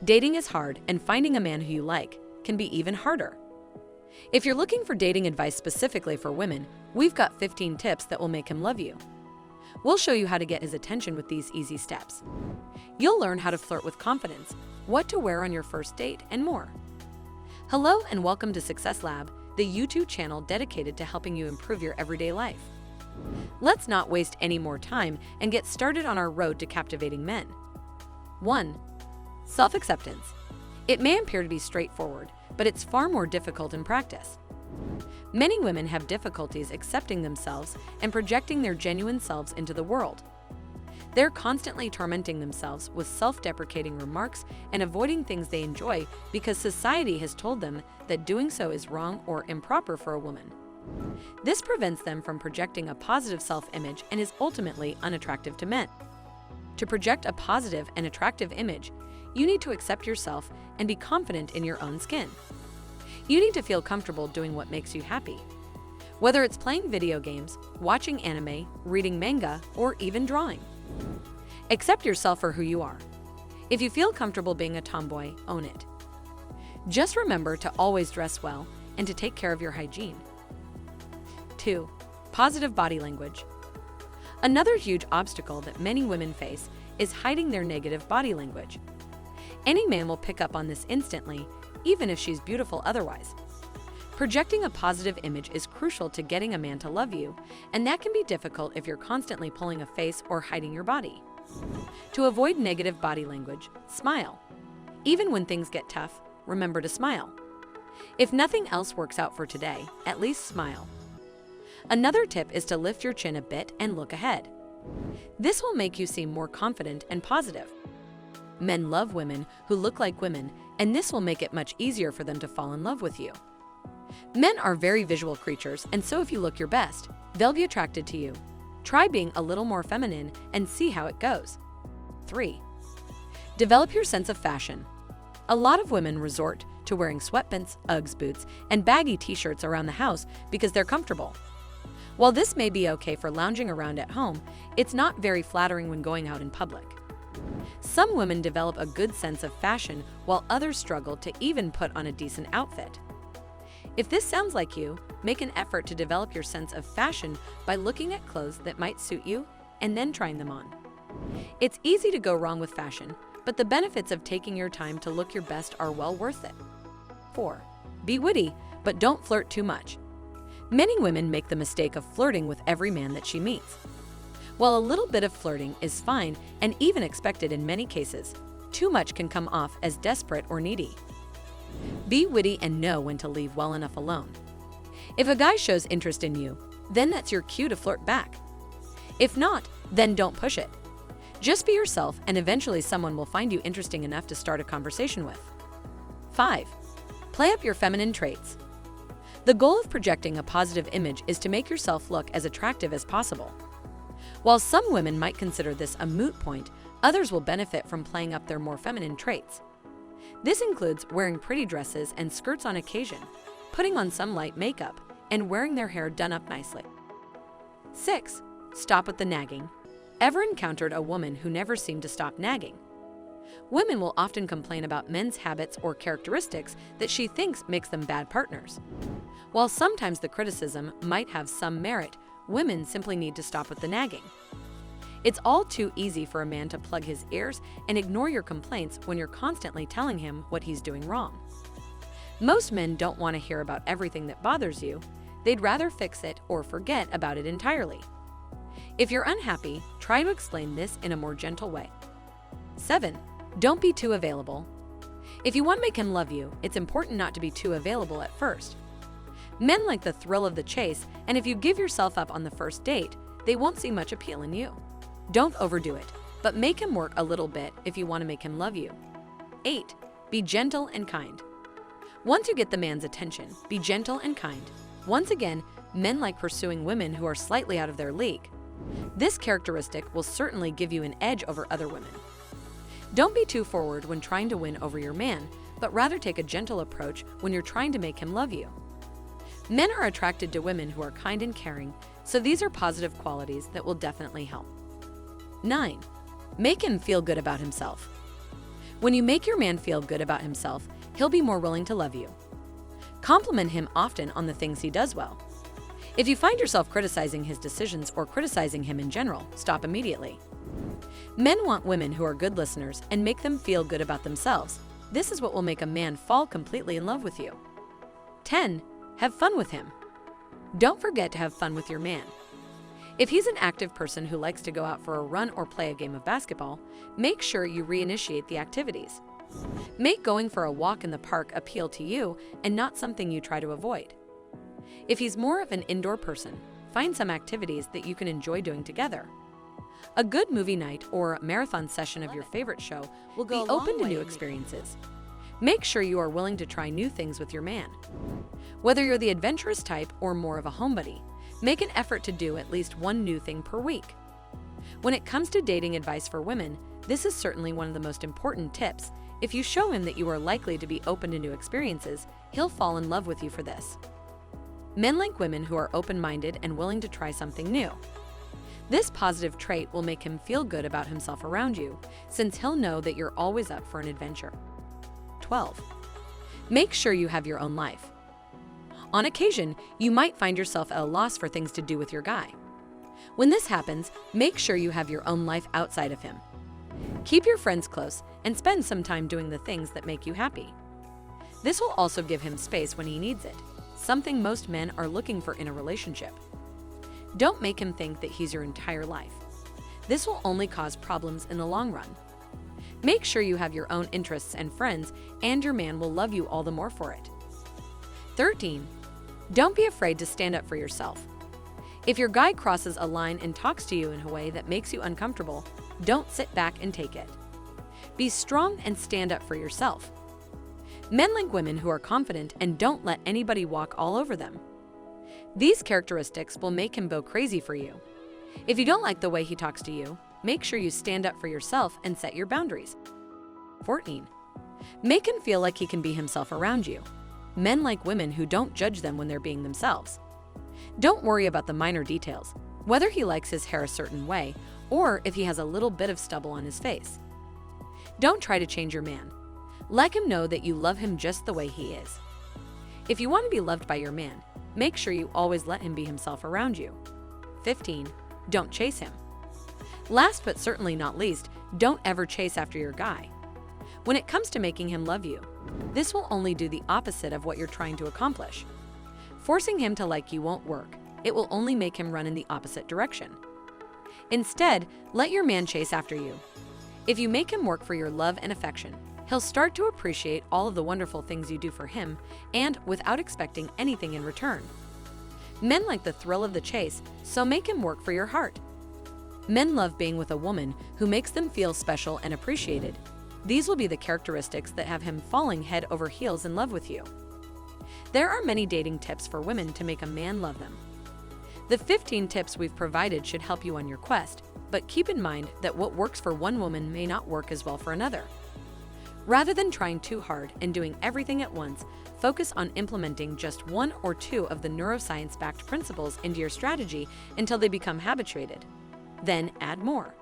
Dating is hard, and finding a man who you like can be even harder. If you're looking for dating advice specifically for women, we've got 15 tips that will make him love you. We'll show you how to get his attention with these easy steps. You'll learn how to flirt with confidence, what to wear on your first date, and more. Hello and welcome to Success Lab, the YouTube channel dedicated to helping you improve your everyday life. Let's not waste any more time and get started on our road to captivating men. 1. Self-acceptance. It may appear to be straightforward, but it's far more difficult in practice. Many women have difficulties accepting themselves and projecting their genuine selves into the world. They're constantly tormenting themselves with self-deprecating remarks and avoiding things they enjoy because society has told them that doing so is wrong or improper for a woman. This prevents them from projecting a positive self-image and is ultimately unattractive to men. To project a positive and attractive image, you need to accept yourself and be confident in your own skin. You need to feel comfortable doing what makes you happy. Whether it's playing video games, watching anime, reading manga, or even drawing. Accept yourself for who you are. If you feel comfortable being a tomboy, own it. Just remember to always dress well and to take care of your hygiene. 2. Positive body language. Another huge obstacle that many women face is hiding their negative body language. Any man will pick up on this instantly, even if she's beautiful otherwise. Projecting a positive image is crucial to getting a man to love you, and that can be difficult if you're constantly pulling a face or hiding your body. To avoid negative body language, smile. Even when things get tough, remember to smile. If nothing else works out for today, at least smile. Another tip is to lift your chin a bit and look ahead. This will make you seem more confident and positive. Men love women who look like women, and this will make it much easier for them to fall in love with you. Men are very visual creatures, and so if you look your best, they'll be attracted to you. Try being a little more feminine and see how it goes. 3. Develop your sense of fashion. A lot of women resort to wearing sweatpants, Uggs boots, and baggy t-shirts around the house because they're comfortable. While this may be okay for lounging around at home, it's not very flattering when going out in public. Some women develop a good sense of fashion while others struggle to even put on a decent outfit. If this sounds like you, make an effort to develop your sense of fashion by looking at clothes that might suit you and then trying them on. It's easy to go wrong with fashion, but the benefits of taking your time to look your best are well worth it. 4. Be witty, but don't flirt too much. Many women make the mistake of flirting with every man that she meets. While a little bit of flirting is fine and even expected in many cases, too much can come off as desperate or needy. Be witty and know when to leave well enough alone. If a guy shows interest in you, then that's your cue to flirt back. If not, then don't push it. Just be yourself and eventually someone will find you interesting enough to start a conversation with. 5. Play up your feminine traits. The goal of projecting a positive image is to make yourself look as attractive as possible. While some women might consider this a moot point, others will benefit from playing up their more feminine traits. This includes wearing pretty dresses and skirts on occasion, putting on some light makeup, and wearing their hair done up nicely. 6. Stop with the nagging. Ever encountered a woman who never seemed to stop nagging? Women will often complain about men's habits or characteristics that she thinks makes them bad partners. While sometimes the criticism might have some merit, women simply need to stop with the nagging. It's all too easy for a man to plug his ears and ignore your complaints when you're constantly telling him what he's doing wrong. Most men don't want to hear about everything that bothers you. They'd rather fix it or forget about it entirely. If you're unhappy, try to explain this in a more gentle way. 7. Don't be too available. If you want to make him love you, it's important not to be too available at first. Men like the thrill of the chase, and if you give yourself up on the first date, they won't see much appeal in you. Don't overdo it, but make him work a little bit if you want to make him love you. 8. Be gentle and kind. Once you get the man's attention, be gentle and kind. Once again, men like pursuing women who are slightly out of their league. This characteristic will certainly give you an edge over other women. Don't be too forward when trying to win over your man, but rather take a gentle approach when you're trying to make him love you. Men are attracted to women who are kind and caring, so these are positive qualities that will definitely help. 9. Make him feel good about himself. When you make your man feel good about himself, he'll be more willing to love you. Compliment him often on the things he does well. If you find yourself criticizing his decisions or criticizing him in general, stop immediately. Men want women who are good listeners and make them feel good about themselves. This is what will make a man fall completely in love with you. 10. Have fun with him. Don't forget to have fun with your man. If he's an active person who likes to go out for a run or play a game of basketball, make sure you reinitiate the activities. Make going for a walk in the park appeal to you and not something you try to avoid. If he's more of an indoor person, find some activities that you can enjoy doing together. A good movie night or marathon session of your favorite show will be open to new experiences. Make sure you are willing to try new things with your man. Whether you're the adventurous type or more of a homebody, make an effort to do at least one new thing per week. When it comes to dating advice for women, this is certainly one of the most important tips. If you show him that you are likely to be open to new experiences, he'll fall in love with you for this. Men like women who are open-minded and willing to try something new. This positive trait will make him feel good about himself around you, since he'll know that you're always up for an adventure. 12. Make sure you have your own life. On occasion, you might find yourself at a loss for things to do with your guy. When this happens, make sure you have your own life outside of him. Keep your friends close and spend some time doing the things that make you happy. This will also give him space when he needs it, something most men are looking for in a relationship. Don't make him think that he's your entire life. This will only cause problems in the long run. Make sure you have your own interests and friends, and your man will love you all the more for it. 13. Don't be afraid to stand up for yourself. If your guy crosses a line and talks to you in a way that makes you uncomfortable, don't sit back and take it. Be strong and stand up for yourself. Men like women who are confident and don't let anybody walk all over them. These characteristics will make him go crazy for you. If you don't like the way he talks to you, make sure you stand up for yourself and set your boundaries. 14. Make him feel like he can be himself around you. Men like women who don't judge them when they're being themselves. Don't worry about the minor details, whether he likes his hair a certain way or if he has a little bit of stubble on his face. Don't try to change your man. Let him know that you love him just the way he is. If you want to be loved by your man, make sure you always let him be himself around you. 15. Don't chase him. Last but certainly not least, don't ever chase after your guy. When it comes to making him love you, this will only do the opposite of what you're trying to accomplish. Forcing him to like you won't work. It will only make him run in the opposite direction. Instead, let your man chase after you. If you make him work for your love and affection, he'll start to appreciate all of the wonderful things you do for him, and without expecting anything in return. Men like the thrill of the chase, so make him work for your heart. Men love being with a woman who makes them feel special and appreciated. These will be the characteristics that have him falling head over heels in love with you. There are many dating tips for women to make a man love them. The 15 tips we've provided should help you on your quest, but keep in mind that what works for one woman may not work as well for another. Rather than trying too hard and doing everything at once, focus on implementing just one or two of the neuroscience-backed principles into your strategy until they become habituated. Then add more.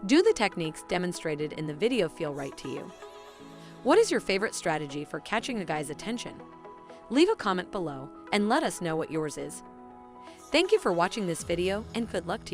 Do the techniques demonstrated in the video feel right to you? What is your favorite strategy for catching a guy's attention? Leave a comment below and let us know what yours is. Thank you for watching this video, and good luck to you.